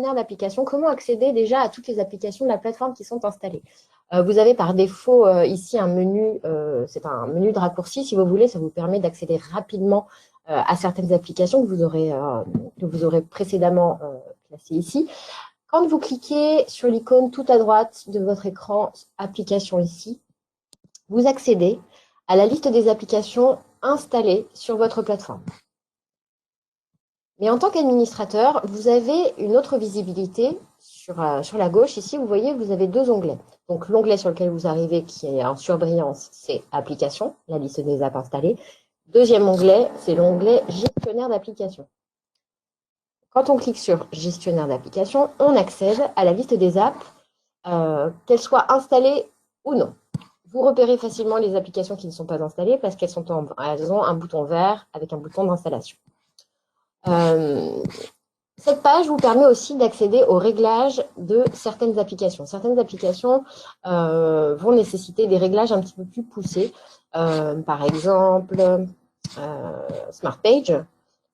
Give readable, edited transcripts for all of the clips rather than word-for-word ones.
gestionnaire d'applications, comment accéder déjà à toutes les applications de la plateforme qui sont installées. Vous avez par défaut ici un menu, c'est un menu de raccourci, si vous voulez, ça vous permet d'accéder rapidement à certaines applications que vous aurez précédemment placées ici. Quand vous cliquez sur l'icône tout à droite de votre écran application ici, vous accédez à la liste des applications installées sur votre plateforme. Mais en tant qu'administrateur, vous avez une autre visibilité sur la gauche. Ici, vous voyez, vous avez deux onglets. Donc, l'onglet sur lequel vous arrivez, qui est en surbrillance, c'est Applications, la liste des apps installées. Deuxième onglet, c'est l'onglet Gestionnaire d'applications. Quand on clique sur Gestionnaire d'applications, on accède à la liste des apps, qu'elles soient installées ou non. Vous repérez facilement les applications qui ne sont pas installées parce qu'elles ont un bouton vert avec un bouton d'installation. Cette page vous permet aussi d'accéder aux réglages de certaines applications. Certaines applications vont nécessiter des réglages un petit peu plus poussés. Par exemple, Smart Page.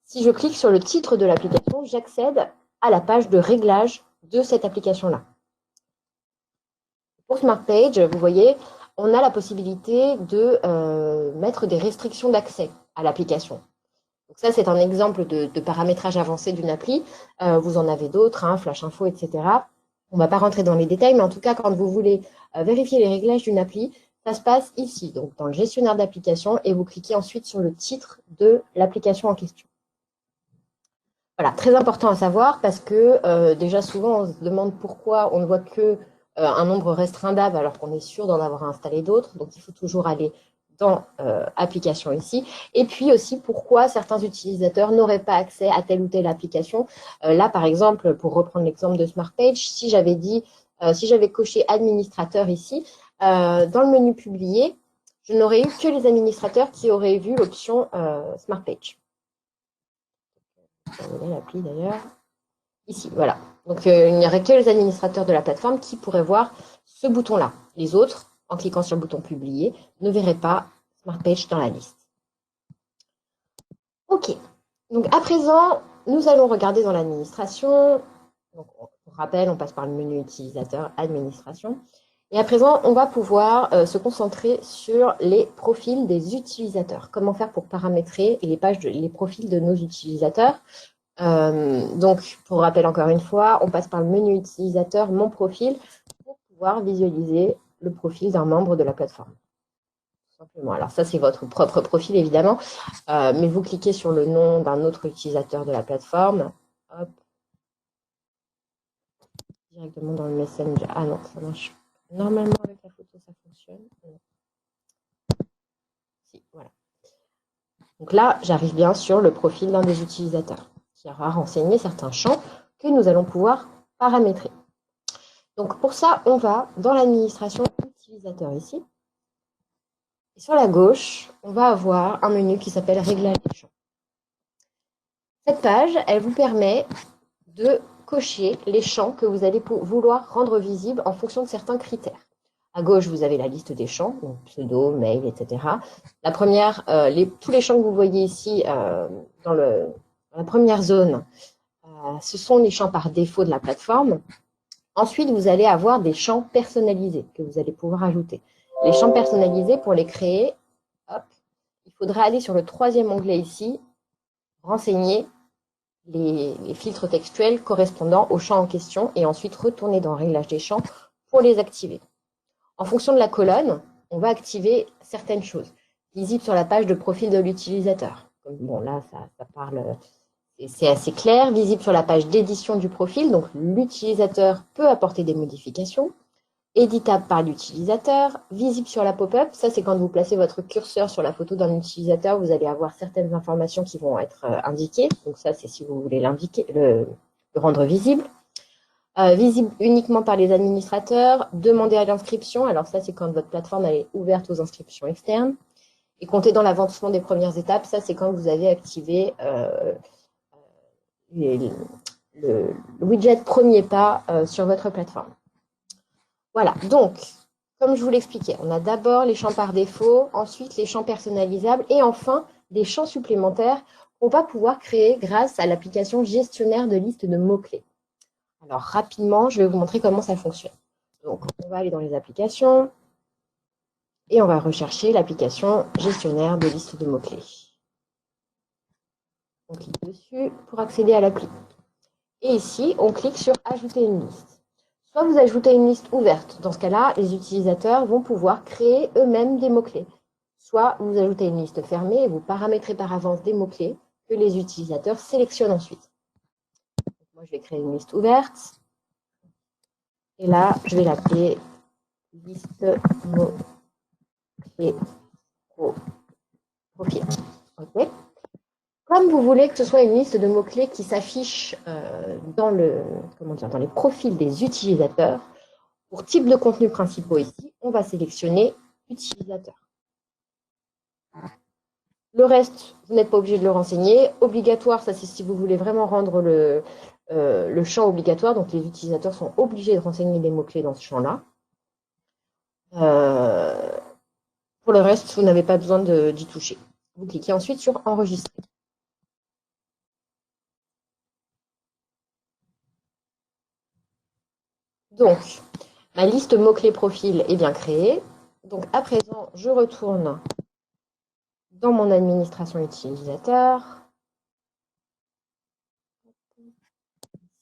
Si je clique sur le titre de l'application, j'accède à la page de réglage de cette application-là. Pour Smart Page, vous voyez, on a la possibilité de mettre des restrictions d'accès à l'application. Donc ça, c'est un exemple de paramétrage avancé d'une appli. Vous en avez d'autres, hein, Flash Info, etc. On ne va pas rentrer dans les détails, mais en tout cas, quand vous voulez vérifier les réglages d'une appli, ça se passe ici, donc dans le gestionnaire d'application, et vous cliquez ensuite sur le titre de l'application en question. Voilà, très important à savoir parce que déjà souvent, on se demande pourquoi on ne voit que un nombre restreint d'apps alors qu'on est sûr d'en avoir installé d'autres. Donc, il faut toujours aller dans application ici. Et puis aussi, pourquoi certains utilisateurs n'auraient pas accès à telle ou telle application. Là, par exemple, pour reprendre l'exemple de Smart Page, si j'avais coché administrateur ici, dans le menu publié, je n'aurais eu que les administrateurs qui auraient vu l'option Smart Page. L'appli d'ailleurs. Ici, voilà. Donc, il n'y aurait que les administrateurs de la plateforme qui pourraient voir ce bouton-là. Les autres, en cliquant sur le bouton publier, ne verraient pas Smart Page dans la liste. OK. Donc, à présent, nous allons regarder dans l'administration. Donc, pour rappel, on passe par le menu utilisateur, administration. Et à présent, on va pouvoir se concentrer sur les profils des utilisateurs. Comment faire pour paramétrer les profils de nos utilisateurs. Donc, pour rappel encore une fois, on passe par le menu utilisateur, mon profil, pour pouvoir visualiser le profil d'un membre de la plateforme. Tout simplement. Alors ça, c'est votre propre profil, évidemment, mais vous cliquez sur le nom d'un autre utilisateur de la plateforme. Hop. Directement dans le Messenger. Ah non, ça marche. Normalement, avec la photo, ça fonctionne. Si, voilà. Donc là, j'arrive bien sur le profil d'un des utilisateurs qui aura renseigné certains champs que nous allons pouvoir paramétrer. Donc pour ça, on va dans l'administration utilisateur ici. Et sur la gauche, on va avoir un menu qui s'appelle Réglages des champs. Cette page, elle vous permet de cocher les champs que vous allez vouloir rendre visibles en fonction de certains critères. À gauche, vous avez la liste des champs, donc pseudo, mail, etc. La première, tous les champs que vous voyez ici dans la première zone, ce sont les champs par défaut de la plateforme. Ensuite, vous allez avoir des champs personnalisés que vous allez pouvoir ajouter. Les champs personnalisés, pour les créer, hop, il faudra aller sur le troisième onglet ici, renseigner les filtres textuels correspondant aux champs en question et ensuite retourner dans Réglages des champs pour les activer. En fonction de la colonne, on va activer certaines choses. Visible sur la page de profil de l'utilisateur. Bon, là, ça parle, c'est assez clair. Visible sur la page d'édition du profil, donc l'utilisateur peut apporter des modifications. Éditable par l'utilisateur. Visible sur la pop-up, ça c'est quand vous placez votre curseur sur la photo d'un utilisateur, vous allez avoir certaines informations qui vont être indiquées. Donc ça, c'est si vous voulez l'indiquer, le rendre visible. Visible uniquement par les administrateurs, demander à l'inscription. Alors ça, c'est quand votre plateforme elle est ouverte aux inscriptions externes. Et compter dans l'avancement des premières étapes, ça, c'est quand vous avez activé le widget premier pas sur votre plateforme. Voilà, donc, comme je vous l'expliquais, on a d'abord les champs par défaut, ensuite les champs personnalisables et enfin des champs supplémentaires qu'on va pouvoir créer grâce à l'application gestionnaire de liste de mots-clés. Alors, rapidement, je vais vous montrer comment ça fonctionne. Donc, on va aller dans les applications et on va rechercher l'application gestionnaire de liste de mots-clés. On clique dessus pour accéder à l'appli. Et ici, on clique sur Ajouter une liste. Soit vous ajoutez une liste ouverte. Dans ce cas-là, les utilisateurs vont pouvoir créer eux-mêmes des mots-clés. Soit vous ajoutez une liste fermée et vous paramétrez par avance des mots-clés que les utilisateurs sélectionnent ensuite. Moi, je vais créer une liste ouverte. Et là, je vais l'appeler liste mots-clés profil. OK. Comme vous voulez que ce soit une liste de mots-clés qui s'affiche dans les profils des utilisateurs, pour type de contenu principaux ici, on va sélectionner utilisateur. Le reste, vous n'êtes pas obligé de le renseigner. Obligatoire, ça c'est si vous voulez vraiment rendre le champ obligatoire. Donc les utilisateurs sont obligés de renseigner les mots-clés dans ce champ-là. Pour le reste, vous n'avez pas besoin d'y toucher. Vous cliquez ensuite sur Enregistrer. Donc, ma liste mots-clés profil est bien créée. Donc à présent, je retourne dans mon administration utilisateur.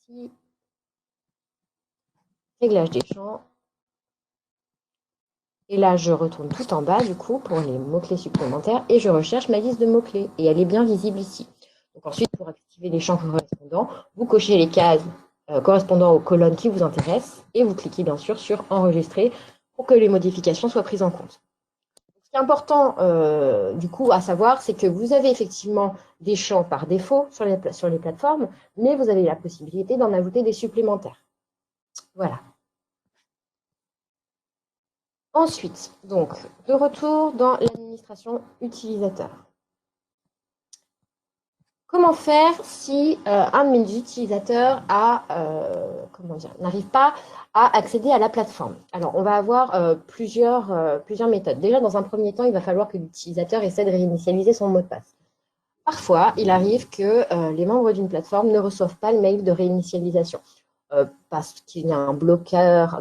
Ici, réglage des champs. Et là, je retourne tout en bas, du coup, pour les mots-clés supplémentaires et je recherche ma liste de mots-clés. Et elle est bien visible ici. Donc ensuite, pour activer les champs correspondants, vous cochez les cases correspondant aux colonnes qui vous intéressent et vous cliquez bien sûr sur Enregistrer pour que les modifications soient prises en compte. Ce qui est important, du coup, à savoir, c'est que vous avez effectivement des champs par défaut sur les plateformes, mais vous avez la possibilité d'en ajouter des supplémentaires. Voilà. Ensuite, donc, de retour dans l'administration utilisateur. Comment faire si un de mes utilisateurs n'arrive pas à accéder à la plateforme? Alors, on va avoir plusieurs méthodes. Déjà, dans un premier temps, il va falloir que l'utilisateur essaie de réinitialiser son mot de passe. Parfois, il arrive que les membres d'une plateforme ne reçoivent pas le mail de réinitialisation parce qu'il y a un bloqueur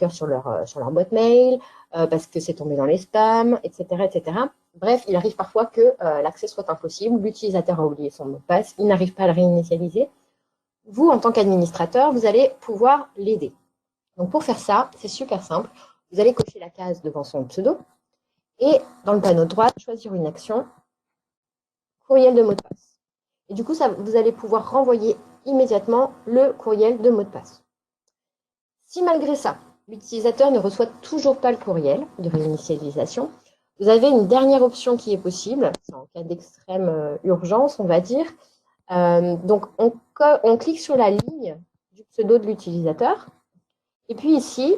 sur leur boîte mail, parce que c'est tombé dans les spams, etc., etc. Bref, il arrive parfois que l'accès soit impossible, l'utilisateur a oublié son mot de passe, il n'arrive pas à le réinitialiser. Vous, en tant qu'administrateur, vous allez pouvoir l'aider. Donc pour faire ça, c'est super simple. Vous allez cocher la case devant son pseudo et dans le panneau de droite, choisir une action, courriel de mot de passe. Et du coup, vous allez pouvoir renvoyer immédiatement le courriel de mot de passe. Si malgré ça, l'utilisateur ne reçoit toujours pas le courriel de réinitialisation, vous avez une dernière option qui est possible, c'est en cas d'extrême urgence, on va dire. Donc, on clique sur la ligne du pseudo de l'utilisateur. Et puis ici,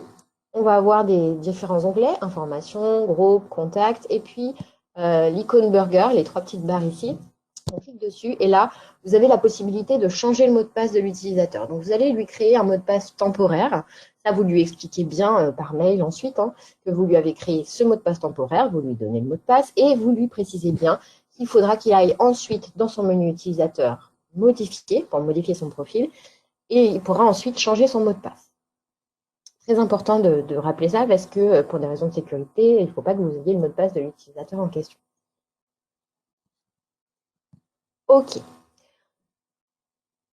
on va avoir des différents onglets, information, groupe, contact, et puis l'icône burger, les trois petites barres ici. On clique dessus et là, vous avez la possibilité de changer le mot de passe de l'utilisateur. Donc, vous allez lui créer un mot de passe temporaire. Ça, vous lui expliquez bien par mail ensuite que vous lui avez créé ce mot de passe temporaire, vous lui donnez le mot de passe et vous lui précisez bien qu'il faudra qu'il aille ensuite dans son menu utilisateur modifier pour modifier son profil et il pourra ensuite changer son mot de passe. Très important de rappeler ça parce que pour des raisons de sécurité, il ne faut pas que vous ayez le mot de passe de l'utilisateur en question. OK.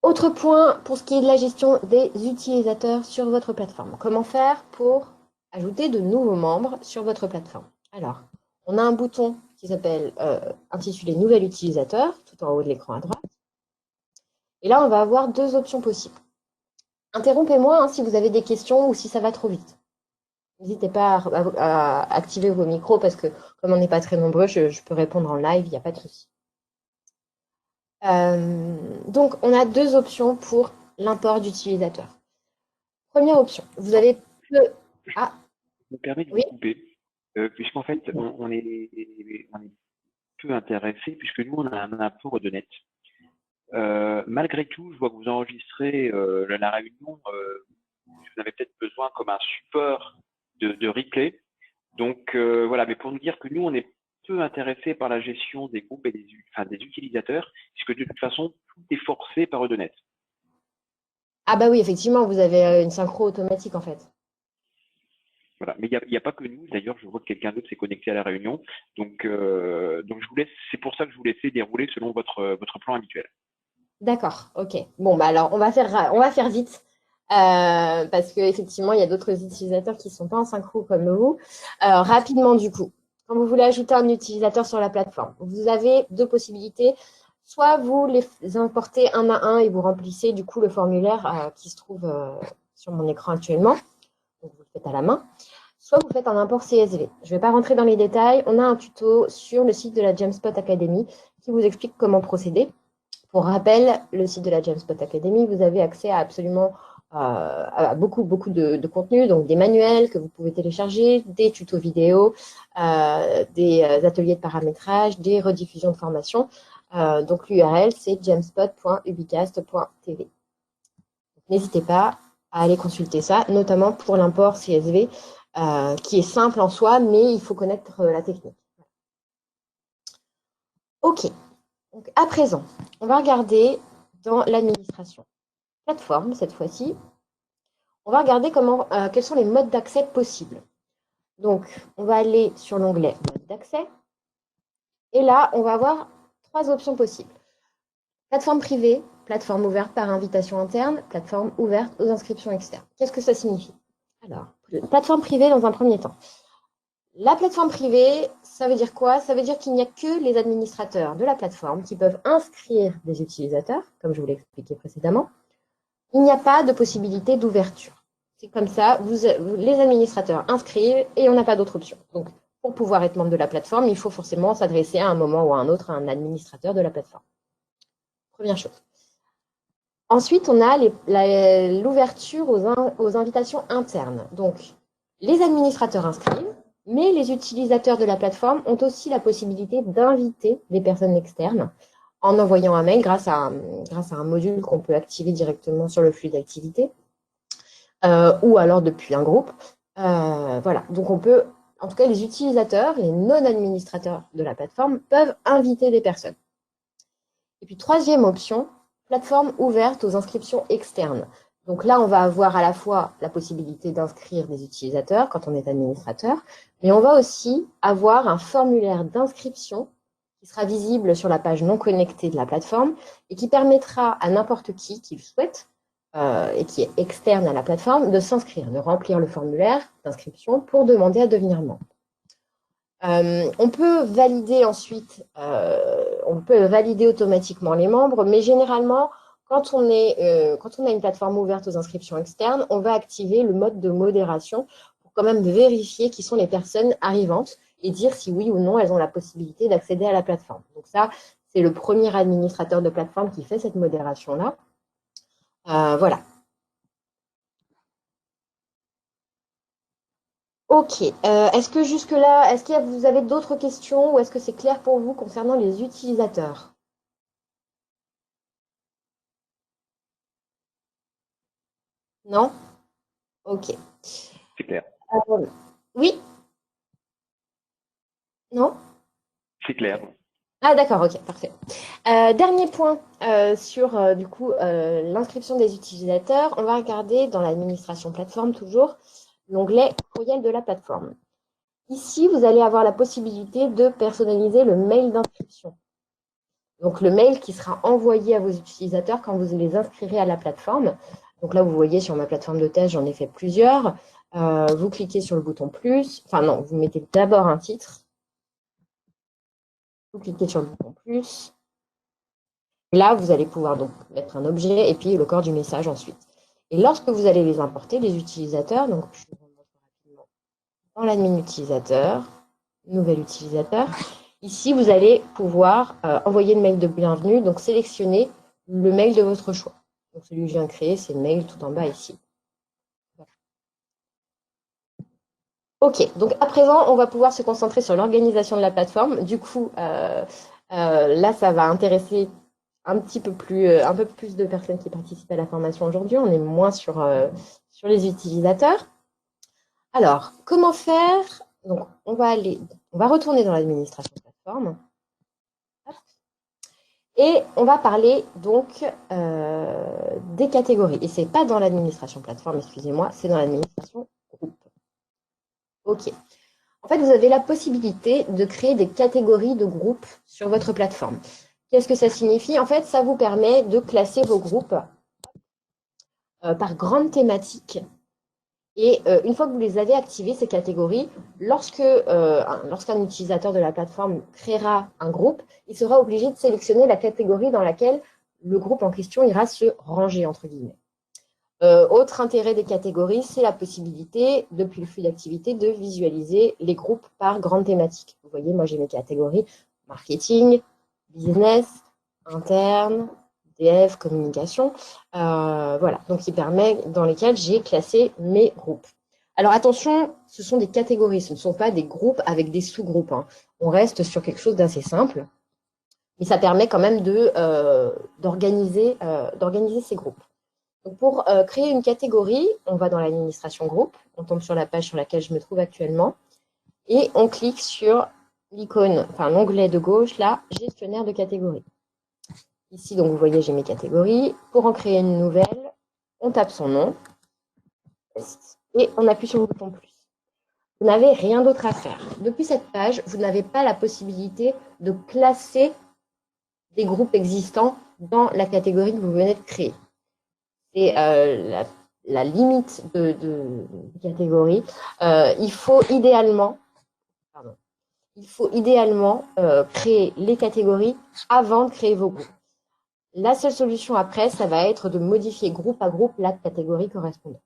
Autre point pour ce qui est de la gestion des utilisateurs sur votre plateforme. Comment faire pour ajouter de nouveaux membres sur votre plateforme? Alors, on a un bouton qui s'appelle intitulé Nouvel utilisateur, tout en haut de l'écran à droite. Et là, on va avoir deux options possibles. Interrompez-moi si vous avez des questions ou si ça va trop vite. N'hésitez pas à activer vos micros parce que comme on n'est pas très nombreux, je peux répondre en live, il n'y a pas de souci. Donc, on a deux options pour l'import d'utilisateurs. Première option, vous avez Je me permets de vous oui, couper, puisqu'en fait, on est peu intéressé, puisque nous, on a un import de net. Malgré tout, je vois que vous enregistrez la réunion, vous avez peut-être besoin comme un support de replay. Donc voilà, mais pour nous dire que nous, on est peu intéressé par la gestion des groupes et des utilisateurs, puisque de toute façon, tout est forcé par Eudenet. Ah bah oui, effectivement, vous avez une synchro automatique en fait. Voilà. Mais il y a pas que nous. D'ailleurs, je vois que quelqu'un d'autre s'est connecté à la réunion. Donc je vous laisse. C'est pour ça que je vous laissais dérouler selon votre plan habituel. D'accord, ok. Bon, bah alors, on va faire vite. Parce qu'effectivement, il y a d'autres utilisateurs qui ne sont pas en synchro comme vous. Rapidement, du coup, quand vous voulez ajouter un utilisateur sur la plateforme, vous avez deux possibilités. Soit vous les importez un à un et vous remplissez du coup le formulaire qui se trouve sur mon écran actuellement. Donc, vous le faites à la main. Soit vous faites un import CSV. Je ne vais pas rentrer dans les détails. On a un tuto sur le site de la Jamspot Academy qui vous explique comment procéder. Pour rappel, le site de la Jamespot Academy, vous avez accès à absolument beaucoup de contenu, donc des manuels que vous pouvez télécharger, des tutos vidéo, des ateliers de paramétrage, des rediffusions de formation. Donc l'URL, c'est jamespot.ubicast.tv. N'hésitez pas à aller consulter ça, notamment pour l'import CSV, qui est simple en soi, mais il faut connaître la technique. OK. Donc à présent, on va regarder dans l'administration. Plateforme, cette fois-ci, on va regarder quels sont les modes d'accès possibles. Donc, on va aller sur l'onglet mode d'accès. Et là, on va avoir trois options possibles. Plateforme privée, plateforme ouverte par invitation interne, plateforme ouverte aux inscriptions externes. Qu'est-ce que ça signifie? Alors, plateforme privée dans un premier temps. La plateforme privée, ça veut dire quoi? Ça veut dire qu'il n'y a que les administrateurs de la plateforme qui peuvent inscrire des utilisateurs, comme je vous l'ai expliqué précédemment. Il n'y a pas de possibilité d'ouverture. C'est comme ça, les administrateurs inscrivent et on n'a pas d'autre option. Donc, pour pouvoir être membre de la plateforme, il faut forcément s'adresser à un moment ou à un autre à un administrateur de la plateforme. Première chose. Ensuite, on a l'ouverture aux invitations internes. Donc, les administrateurs inscrivent, mais les utilisateurs de la plateforme ont aussi la possibilité d'inviter des personnes externes en envoyant un mail grâce à un module qu'on peut activer directement sur le flux d'activité. Ou alors depuis un groupe. Voilà, donc on peut, en tout cas les utilisateurs, les non-administrateurs de la plateforme peuvent inviter des personnes. Et puis troisième option, plateforme ouverte aux inscriptions externes. Donc là, on va avoir à la fois la possibilité d'inscrire des utilisateurs quand on est administrateur, mais on va aussi avoir un formulaire d'inscription qui sera visible sur la page non connectée de la plateforme et qui permettra à n'importe qui le souhaite et qui est externe à la plateforme de s'inscrire, de remplir le formulaire d'inscription pour demander à devenir membre. On peut valider ensuite, on peut valider automatiquement les membres, mais généralement, quand on a une plateforme ouverte aux inscriptions externes, on va activer le mode de modération pour quand même vérifier qui sont les personnes arrivantes et dire si oui ou non elles ont la possibilité d'accéder à la plateforme. Donc ça, c'est le premier administrateur de plateforme qui fait cette modération-là. Voilà. Ok. Est-ce que jusque-là, vous avez d'autres questions ou est-ce que c'est clair pour vous concernant les utilisateurs? Non? Ok. C'est clair. Oui? Non? C'est clair. Ah d'accord, ok, parfait. Dernier point sur du coup l'inscription des utilisateurs. On va regarder dans l'administration plateforme toujours l'onglet courriel de la plateforme. Ici, vous allez avoir la possibilité de personnaliser le mail d'inscription. Donc le mail qui sera envoyé à vos utilisateurs quand vous les inscrirez à la plateforme. Donc là, vous voyez sur ma plateforme de test, j'en ai fait plusieurs. Vous cliquez sur le bouton plus. Enfin non, vous mettez d'abord un titre. Vous cliquez sur le bouton plus. Et là, vous allez pouvoir donc mettre un objet et puis le corps du message ensuite. Et lorsque vous allez les importer, les utilisateurs, donc je vous remonte rapidement dans l'admin utilisateur, nouvel utilisateur. Ici, vous allez pouvoir envoyer le mail de bienvenue, donc sélectionner le mail de votre choix. Donc celui que je viens de créer, c'est le mail tout en bas ici. Ok, donc à présent, on va pouvoir se concentrer sur l'organisation de la plateforme. Du coup, là, ça va intéresser un peu plus de personnes qui participent à la formation aujourd'hui. On est moins sur les utilisateurs. Alors, comment faire? Donc, on va retourner dans l'administration plateforme. Et on va parler donc des catégories. Et ce n'est pas dans l'administration plateforme, excusez-moi, c'est dans l'administration groupe. OK. En fait, vous avez la possibilité de créer des catégories de groupes sur votre plateforme. Qu'est-ce que ça signifie? En fait, ça vous permet de classer vos groupes par grande thématique. Et une fois que vous les avez activés, ces catégories, lorsqu'un utilisateur de la plateforme créera un groupe, il sera obligé de sélectionner la catégorie dans laquelle le groupe en question ira se ranger, entre guillemets. Autre intérêt des catégories, c'est la possibilité, depuis le flux d'activité, de visualiser les groupes par grande thématique. Vous voyez, moi j'ai mes catégories marketing, business, interne, dev, communication. Voilà, donc qui permet dans lesquels j'ai classé mes groupes. Alors attention, ce sont des catégories, ce ne sont pas des groupes avec des sous-groupes. Hein. On reste sur quelque chose d'assez simple, mais ça permet quand même d'organiser ces groupes. Donc pour créer une catégorie, on va dans l'administration groupe, on tombe sur la page sur laquelle je me trouve actuellement, et on clique sur l'icône, enfin l'onglet de gauche, là, gestionnaire de catégorie. Ici, donc vous voyez, j'ai mes catégories. Pour en créer une nouvelle, on tape son nom et on appuie sur le bouton plus. Vous n'avez rien d'autre à faire. Depuis cette page, vous n'avez pas la possibilité de classer des groupes existants dans la catégorie que vous venez de créer. C'est la limite de catégorie. Il faut idéalement créer les catégories avant de créer vos groupes. La seule solution après, ça va être de modifier groupe à groupe la catégorie correspondante.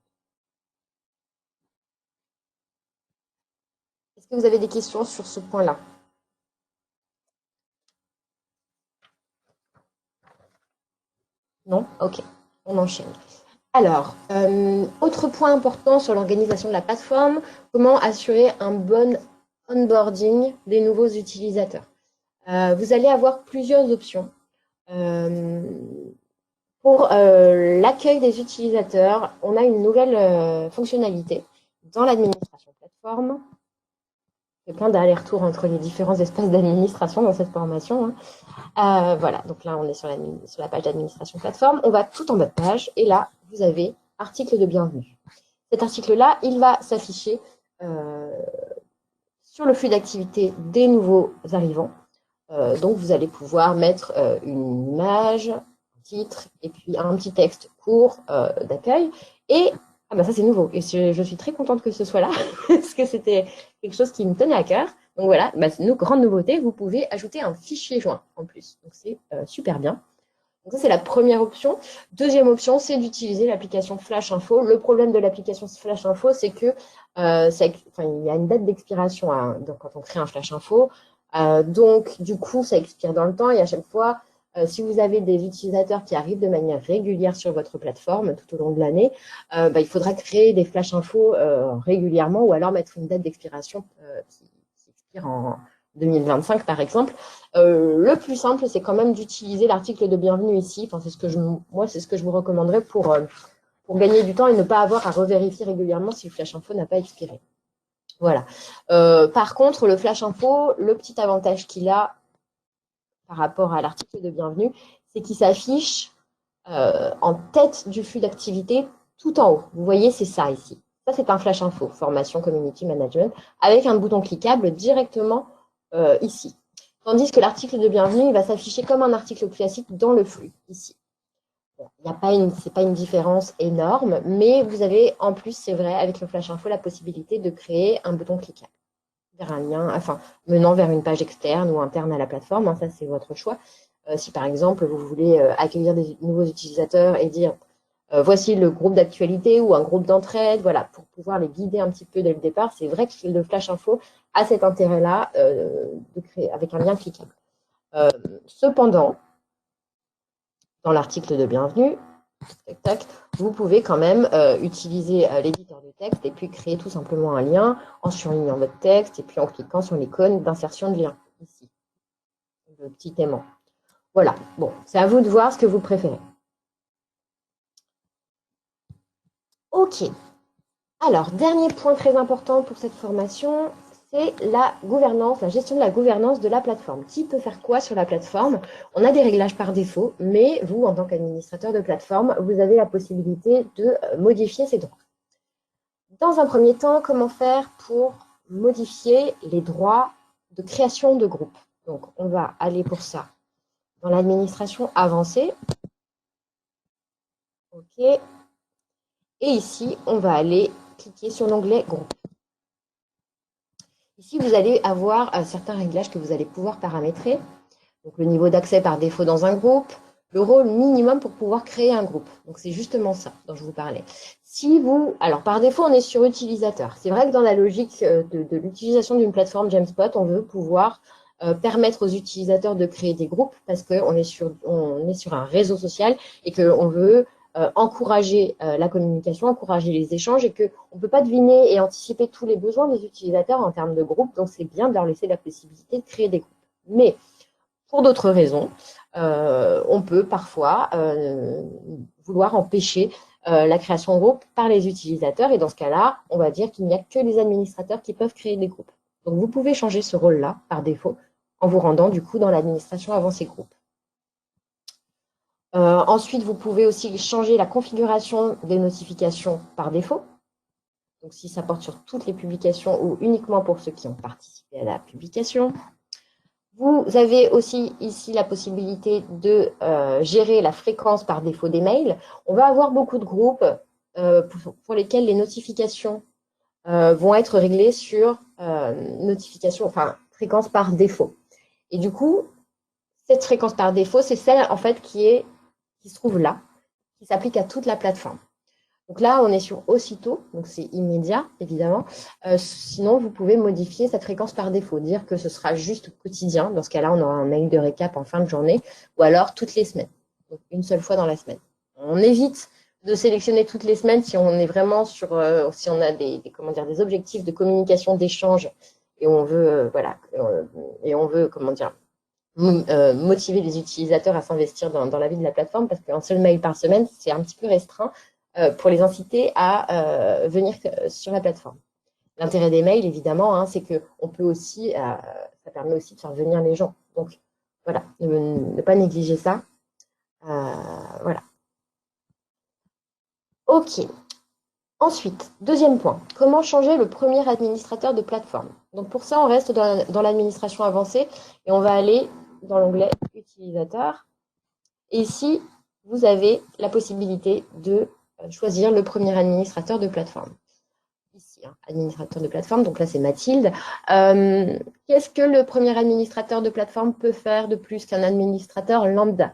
Est-ce que vous avez des questions sur ce point-là? Non? Ok, on enchaîne. Alors, autre point important sur l'organisation de la plateforme, comment assurer un bon onboarding des nouveaux utilisateurs. Vous allez avoir plusieurs options. Pour l'accueil des utilisateurs, on a une nouvelle fonctionnalité dans l'administration plateforme. Il y a plein d'allers-retours entre les différents espaces d'administration dans cette formation. Hein. Voilà, donc là, on est sur la page d'administration plateforme. On va tout en bas de page et là, vous avez article de bienvenue. Cet article-là, il va s'afficher sur le flux d'activité des nouveaux arrivants. Donc, vous allez pouvoir mettre une image, un titre et puis un petit texte court d'accueil. Et ah bah ça, c'est nouveau. Et je suis très contente que ce soit là parce que c'était quelque chose qui me tenait à cœur. Donc voilà, bah, c'est une grande nouveauté. Vous pouvez ajouter un fichier joint en plus. Donc c'est super bien. Donc ça, c'est la première option. Deuxième option, c'est d'utiliser l'application Flash Info. Le problème de l'application Flash Info, c'est que il y a une date d'expiration hein, quand on crée un Flash Info. Donc, du coup, ça expire dans le temps et à chaque fois, si vous avez des utilisateurs qui arrivent de manière régulière sur votre plateforme tout au long de l'année, il faudra créer des Flash Info régulièrement ou alors mettre une date d'expiration qui expire en 2025, par exemple. Le plus simple, c'est quand même d'utiliser l'article de bienvenue ici. Enfin, c'est ce que je vous recommanderais pour gagner du temps et ne pas avoir à revérifier régulièrement si le Flash Info n'a pas expiré. Voilà. Par contre, le Flash Info, le petit avantage qu'il a par rapport à l'article de bienvenue, c'est qu'il s'affiche en tête du flux d'activité tout en haut. Vous voyez, c'est ça ici. Ça, c'est un Flash Info, formation Community Management, avec un bouton cliquable directement ici. Tandis que l'article de bienvenue, il va s'afficher comme un article classique dans le flux, ici. C'est pas une différence énorme, mais vous avez en plus, c'est vrai, avec le Flash Info, la possibilité de créer un bouton cliquable vers un lien, enfin, menant vers une page externe ou interne à la plateforme. Hein, ça, c'est votre choix. Si par exemple, vous voulez accueillir des nouveaux utilisateurs et dire voici le groupe d'actualité ou un groupe d'entraide, voilà, pour pouvoir les guider un petit peu dès le départ. C'est vrai que le Flash Info a cet intérêt-là de créer avec un lien cliquable. Cependant, dans l'article de bienvenue, tac, tac, vous pouvez quand même utiliser l'éditeur de texte et puis créer tout simplement un lien en surlignant votre texte et puis en cliquant sur l'icône d'insertion de lien, ici, le petit aimant. Voilà, bon, c'est à vous de voir ce que vous préférez. Ok. Alors, dernier point très important pour cette formation, c'est la gouvernance, la gestion de la gouvernance de la plateforme. Qui peut faire quoi sur la plateforme? On a des réglages par défaut, mais vous, en tant qu'administrateur de plateforme, vous avez la possibilité de modifier ces droits. Dans un premier temps, comment faire pour modifier les droits de création de groupe? Donc, on va aller pour ça dans l'administration avancée. OK. Et ici, on va aller cliquer sur l'onglet groupe. Ici, vous allez avoir certains réglages que vous allez pouvoir paramétrer. Donc, le niveau d'accès par défaut dans un groupe, le rôle minimum pour pouvoir créer un groupe. Donc, c'est justement ça dont je vous parlais. Si vous, alors par défaut, on est sur utilisateur. C'est vrai que dans la logique de l'utilisation d'une plateforme Jamspot, on veut pouvoir permettre aux utilisateurs de créer des groupes parce qu'on est sur un réseau social et qu'on veut encourager la communication, encourager les échanges et qu'on ne peut pas deviner et anticiper tous les besoins des utilisateurs en termes de groupes. Donc, c'est bien de leur laisser la possibilité de créer des groupes. Mais pour d'autres raisons, on peut parfois vouloir empêcher la création de groupes par les utilisateurs. Et dans ce cas-là, on va dire qu'il n'y a que les administrateurs qui peuvent créer des groupes. Donc, vous pouvez changer ce rôle-là par défaut en vous rendant du coup dans l'administration avancée groupe. Ensuite, vous pouvez aussi changer la configuration des notifications par défaut. Donc, si ça porte sur toutes les publications ou uniquement pour ceux qui ont participé à la publication. Vous avez aussi ici la possibilité de gérer la fréquence par défaut des mails. On va avoir beaucoup de groupes pour lesquels les notifications vont être réglées sur fréquence par défaut. Et du coup, cette fréquence par défaut, c'est celle en fait qui se trouve là, qui s'applique à toute la plateforme. Donc là, on est sur aussitôt, donc c'est immédiat, évidemment. Sinon, vous pouvez modifier cette fréquence par défaut, dire que ce sera juste quotidien. Dans ce cas-là, on aura un mail de récap en fin de journée, ou alors toutes les semaines, donc une seule fois dans la semaine. On évite de sélectionner toutes les semaines si on est vraiment sur, si on a des objectifs de communication, d'échange, et on veut, motiver les utilisateurs à s'investir dans la vie de la plateforme, parce qu'un seul mail par semaine, c'est un petit peu restreint pour les inciter à venir sur la plateforme. L'intérêt des mails, évidemment, hein, c'est qu'on peut aussi, ça permet aussi de faire venir les gens. Donc, voilà, ne pas négliger ça. Voilà. OK. Ensuite, deuxième point, comment changer le premier administrateur de plateforme? Donc, pour ça, on reste dans l'administration avancée et on va aller dans l'onglet utilisateur. Et ici, vous avez la possibilité de choisir le premier administrateur de plateforme. Ici, hein, administrateur de plateforme, donc là c'est Mathilde. Qu'est-ce que le premier administrateur de plateforme peut faire de plus qu'un administrateur lambda?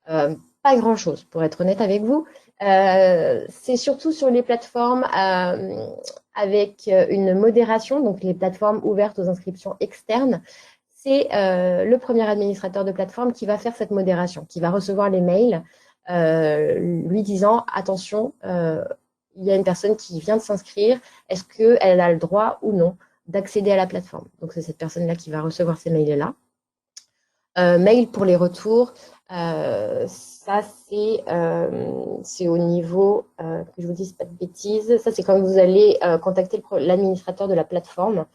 Pas grand-chose, pour être honnête avec vous. C'est surtout sur les plateformes avec une modération, donc les plateformes ouvertes aux inscriptions externes. C'est le premier administrateur de plateforme qui va faire cette modération, qui va recevoir les mails lui disant « Attention, il y a une personne qui vient de s'inscrire, est-ce qu'elle a le droit ou non d'accéder à la plateforme ?» Donc, c'est cette personne-là qui va recevoir ces mails-là. Mail pour les retours, ça c'est au niveau, que je vous dise pas de bêtises, ça c'est quand vous allez contacter l'administrateur de la plateforme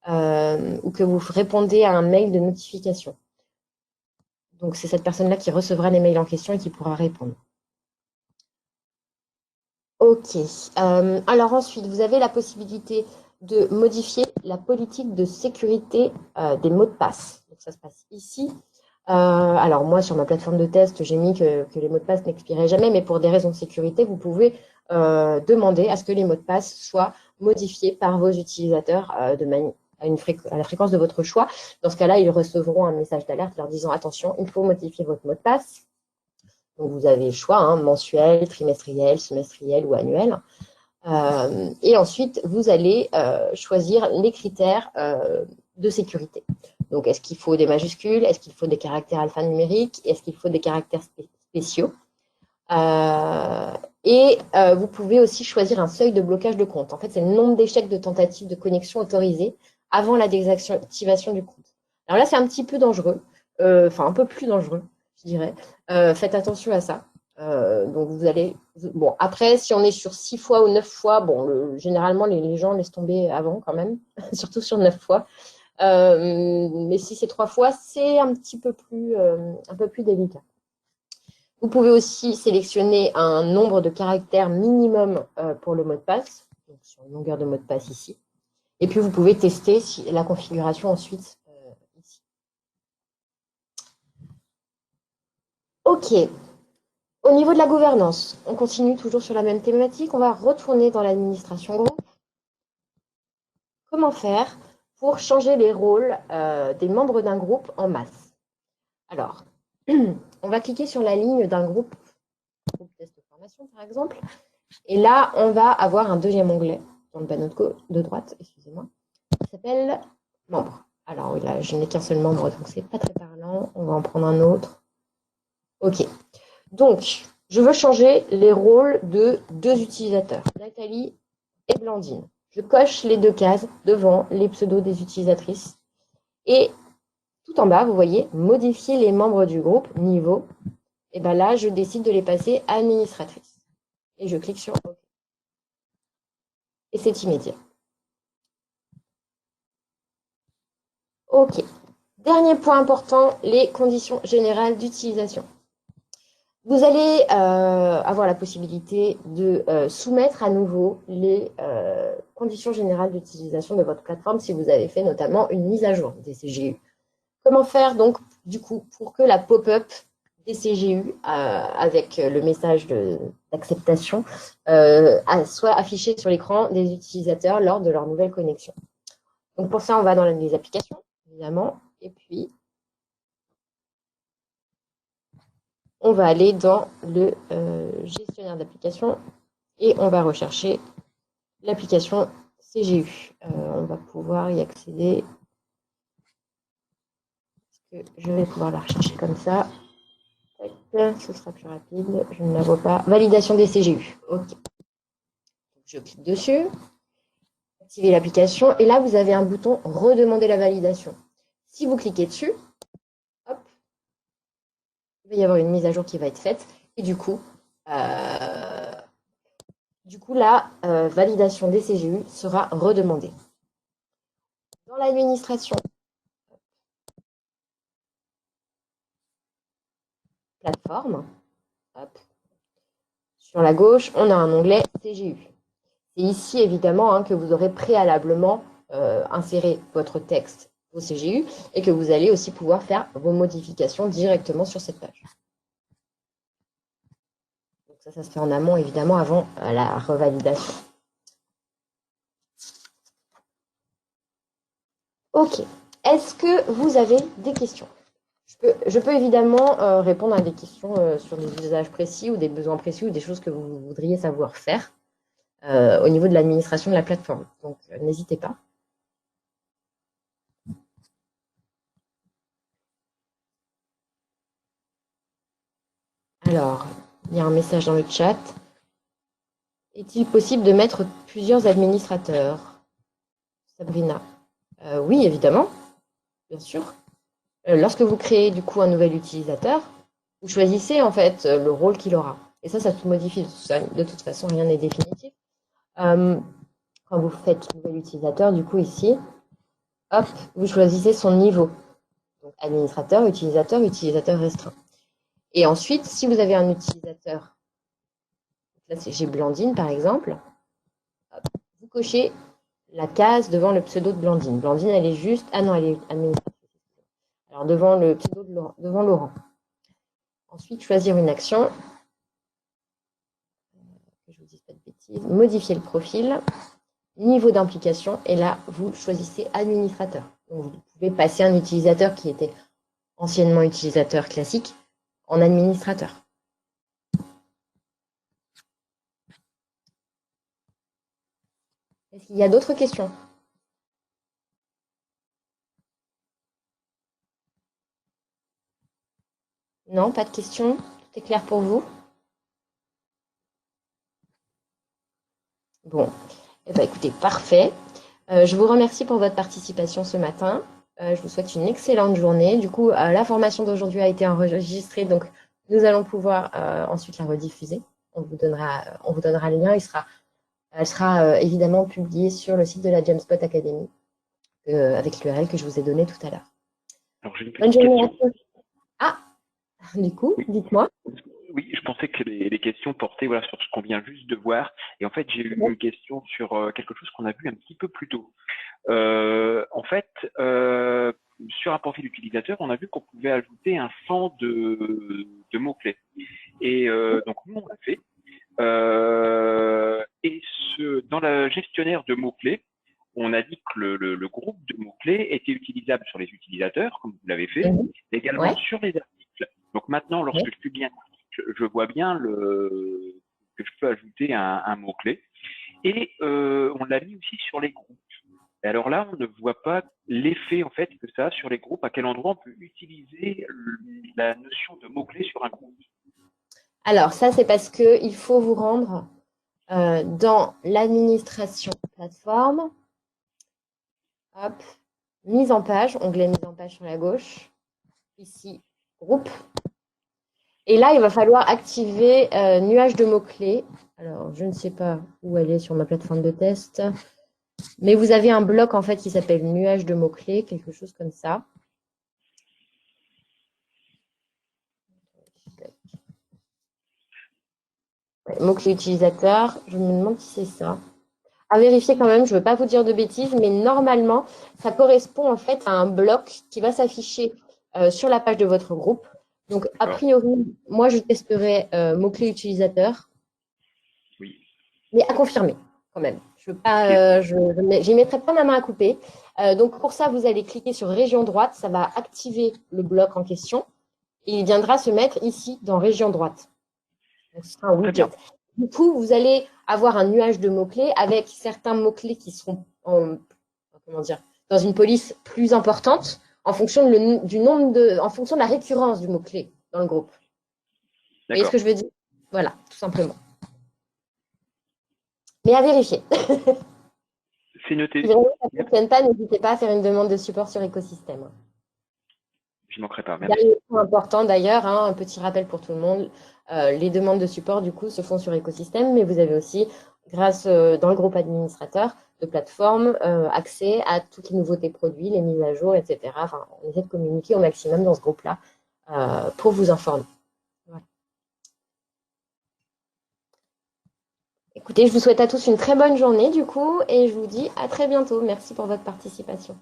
ou que vous répondez à un mail de notification. Donc, c'est cette personne-là qui recevra les mails en question et qui pourra répondre. OK. Alors ensuite, vous avez la possibilité de modifier la politique de sécurité des mots de passe. Donc, ça se passe ici. Alors moi, sur ma plateforme de test, j'ai mis que les mots de passe n'expiraient jamais, mais pour des raisons de sécurité, vous pouvez demander à ce que les mots de passe soient modifiés par vos utilisateurs à la fréquence de votre choix. Dans ce cas-là, ils recevront un message d'alerte leur disant « Attention, il faut modifier votre mot de passe ». Donc, vous avez le choix, hein, mensuel, trimestriel, semestriel ou annuel. Et ensuite, vous allez choisir les critères de sécurité. Donc, est-ce qu'il faut des majuscules? Est-ce qu'il faut des caractères alphanumériques? Est-ce qu'il faut des caractères spéciaux? Vous pouvez aussi choisir un seuil de blocage de compte. En fait, c'est le nombre d'échecs de tentatives de connexion autorisées avant la désactivation du compte. Alors là, c'est un petit peu dangereux, un peu plus dangereux, je dirais. Faites attention à ça. Donc vous allez. Bon, après, si on est sur 6 fois ou 9 fois, bon, généralement, les gens laissent tomber avant quand même, surtout sur 9 fois. Mais si c'est 3 fois, c'est un peu plus délicat. Vous pouvez aussi sélectionner un nombre de caractères minimum pour le mot de passe, donc sur une longueur de mot de passe ici. Et puis vous pouvez tester la configuration ensuite ici. OK. Au niveau de la gouvernance, on continue toujours sur la même thématique. On va retourner dans l'administration groupe. Comment faire pour changer les rôles des membres d'un groupe en masse? Alors, on va cliquer sur la ligne d'un groupe test de formation par exemple. Et là, on va avoir un deuxième onglet dans le panneau de droite, excusez-moi, qui s'appelle membres. Alors oui, là, je n'ai qu'un seul membre, donc c'est pas très parlant. On va en prendre un autre. OK. Donc, je veux changer les rôles de 2 utilisateurs, Nathalie et Blandine. Je coche les 2 cases devant les pseudos des utilisatrices. Et tout en bas, vous voyez, modifier les membres du groupe, niveau. Et bien là, je décide de les passer à administratrice. Et je clique sur OK. Et c'est immédiat. OK. Dernier point important, les conditions générales d'utilisation. Vous allez avoir la possibilité de soumettre à nouveau les conditions générales d'utilisation de votre plateforme si vous avez fait notamment une mise à jour des CGU. Comment faire donc du coup pour que la pop-up des CGU avec le message d'acceptation soit affichée sur l'écran des utilisateurs lors de leur nouvelle connexion. Donc pour ça, on va dans les applications, évidemment, et puis on va aller dans le gestionnaire d'applications et on va rechercher l'application CGU. On va pouvoir y accéder. Je vais pouvoir la rechercher comme ça. Ce sera plus rapide. Je ne la vois pas. Validation des CGU. OK. Je clique dessus. Activer l'application. Et là, vous avez un bouton redemander la validation. Si vous cliquez dessus, hop, il va y avoir une mise à jour qui va être faite. Et du coup, la validation des CGU sera redemandée. Dans l'administration, plateforme, hop, sur la gauche, on a un onglet CGU. C'est ici, évidemment, que vous aurez préalablement inséré votre texte au CGU et que vous allez aussi pouvoir faire vos modifications directement sur cette page. Donc ça se fait en amont, évidemment, avant la revalidation. OK. Est-ce que vous avez des questions ? Je peux évidemment répondre à des questions sur des usages précis ou des besoins précis ou des choses que vous voudriez savoir faire au niveau de l'administration de la plateforme. Donc, n'hésitez pas. Alors, il y a un message dans le chat. Est-il possible de mettre plusieurs administrateurs? Sabrina. Oui, évidemment, bien sûr. Lorsque vous créez du coup un nouvel utilisateur, vous choisissez en fait le rôle qu'il aura. Et ça se modifie de toute façon, rien n'est définitif. Quand vous faites nouvel utilisateur, du coup ici, hop, vous choisissez son niveau. Donc administrateur, utilisateur restreint. Et ensuite, si vous avez un utilisateur, là j'ai Blandine par exemple, hop, vous cochez la case devant le pseudo de Blandine. Blandine, elle est juste... Ah non, elle est administratrice. Alors, devant le pseudo de Laurent, devant Laurent. Ensuite, choisir une action. Que je vous dise pas de bêtises. Modifier le profil. Niveau d'implication. Et là, vous choisissez administrateur. Donc, vous pouvez passer un utilisateur qui était anciennement utilisateur classique en administrateur. Est-ce qu'il y a d'autres questions ? Non, pas de questions. Tout est clair pour vous? Bon, eh bien, écoutez, parfait. Je vous remercie pour votre participation ce matin. Je vous souhaite une excellente journée. Du coup, la formation d'aujourd'hui a été enregistrée, donc Nous allons pouvoir ensuite la rediffuser. On vous donnera le lien. Elle sera évidemment publiée sur le site de la Jamspot Academy avec l'URL que je vous ai donné tout à l'heure. Alors, j'ai une Bonne petite question. journée. Ah, du coup, Oui. dites-moi. Oui, je pensais que les questions portaient voilà, sur ce qu'on vient juste de voir. Et en fait, j'ai eu une question sur quelque chose qu'on a vu un petit peu plus tôt. En fait, sur un profil utilisateur, on a vu qu'on pouvait ajouter un champ de mots-clés. Et donc, nous, on l'a fait. Et dans le gestionnaire de mots-clés, on a dit que le groupe de mots-clés était utilisable sur les utilisateurs, comme vous l'avez fait, mais également Ouais. sur les articles. Donc maintenant, lorsque Ouais. je publie un article, je vois bien que je peux ajouter un mot-clé. Et on l'a mis aussi sur les groupes. Et alors là, on ne voit pas l'effet en fait que ça a sur les groupes, à quel endroit on peut utiliser la notion de mot-clé sur un groupe. Alors, ça, c'est parce qu'il faut vous rendre dans l'administration plateforme. Hop, mise en page, onglet mise en page sur la gauche. Ici, groupe. Et là, il va falloir activer nuage de mots-clés. Alors, je ne sais pas où elle est sur ma plateforme de test, mais vous avez un bloc en fait qui s'appelle nuage de mots-clés, quelque chose comme ça. Mots-clés utilisateurs, je me demande si c'est ça. À vérifier quand même, je ne veux pas vous dire de bêtises, mais normalement, ça correspond en fait à un bloc qui va s'afficher sur la page de votre groupe. Donc, a priori, moi, je testerai mots-clés utilisateurs, Oui. mais à confirmer quand même. Je n'y mettrai pas ma main à couper. Donc, pour ça, vous allez cliquer sur région droite, ça va activer le bloc en question et il viendra se mettre ici dans région droite. Donc, ce sera un widget. Du coup, vous allez avoir un nuage de mots-clés avec certains mots-clés qui seront dans une police plus importante en fonction en fonction de la récurrence du mot-clé dans le groupe. Vous voyez ce que je veux dire? Voilà, tout simplement. Mais à vérifier. C'est noté. Si vraiment ça ne fonctionne pas, n'hésitez pas à faire une demande de support sur écosystème. Je ne manquerai pas. Merci. Dernier point important d'ailleurs, un petit rappel pour tout le monde, les demandes de support du coup se font sur écosystème, mais vous avez aussi, grâce dans le groupe administrateur de plateforme, accès à toutes les nouveautés produits, les mises à jour, etc. Enfin, on essaie de communiquer au maximum dans ce groupe-là pour vous informer. Voilà. Écoutez, je vous souhaite à tous une très bonne journée du coup, et je vous dis à très bientôt. Merci pour votre participation.